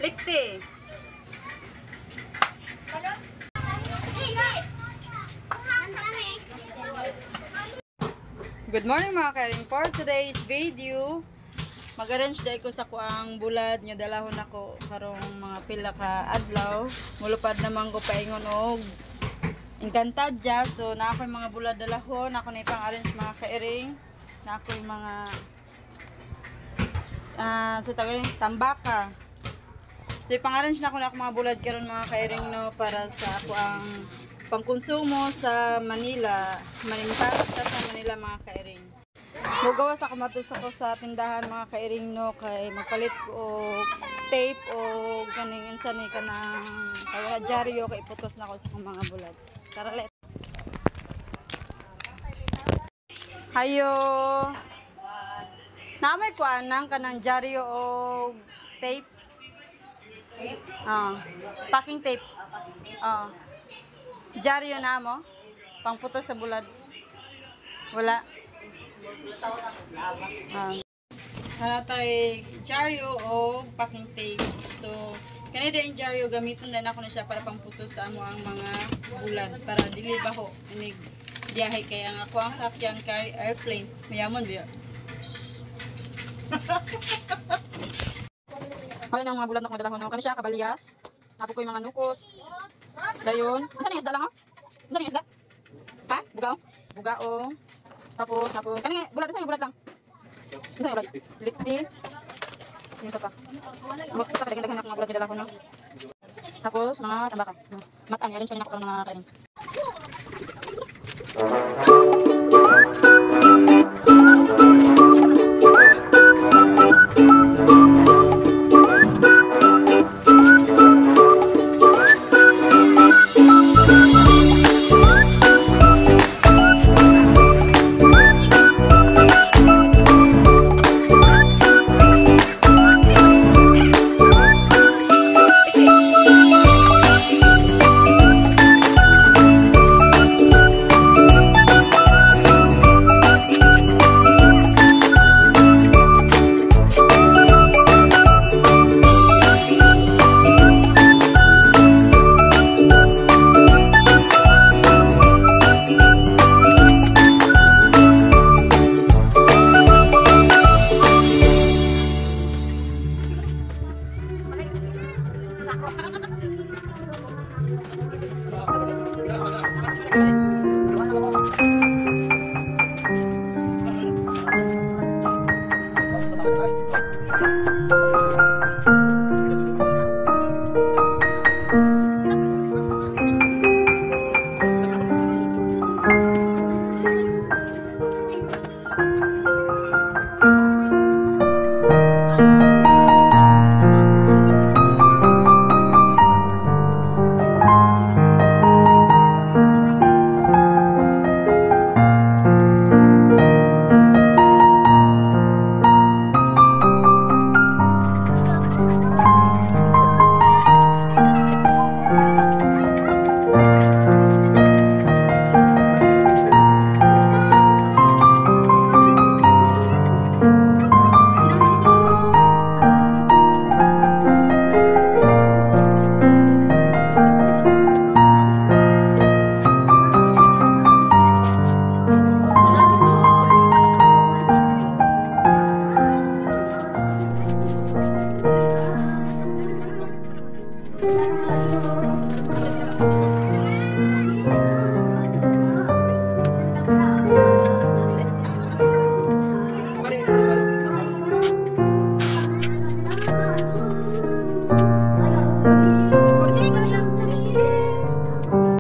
Likti. Good morning mga kairing. For today's video, mag-arrange day ko sa kuang bulad nga dalahon ako karong mga pila ka adlaw. Mulupad naman ko paingon og Encantadja. So na ako mga bulad dalahon, ako na ipang-arrange mga kairing. Na ako mga so tawag tambaka. So ipang-arrange na ako mga bulad karon mga kairing no para sa ako ang pangkonsumo sa Manila, manimpalot sa Manila mga kairing. Mugawas ako matus ako sa tindahan mga kairing no kay magpalit ko og tape o ganing insa ni kanang kaya dyaryo kay iputos na ko sa mga bulad. Tara let. Hayo. Namay ko anang kanang dyaryo og tape. Packing tape. Dyaryo na mo? Pangputo sa bulad? Wala? Nalatay dyaryo o packing tape. So, kanina yung dyaryo, gamitin din ako na siya para pangputo sa amo ang mga bulad. Para dili baho. Inig biyahe kaya ang ako ang sakyan kay airplane. Mayamon biya. Kaya ng mga bulad na kung madalahon ako. Kani siya, kabalyas. Napo ko yung mga nukos. Dayon. Saan yung isda lang, ha? Saan yung isda? Ha? Bugao? Bugao. Tapos, kanina, bulad. Saan yung bulad lang? Saan yung bulad? Likti. Yung isa pa. Sa kadagdagan na mga bulad nila ako, no? Tapos, mga tambaka. Matang. Yarin siya rin ako ng mga kain. Ako.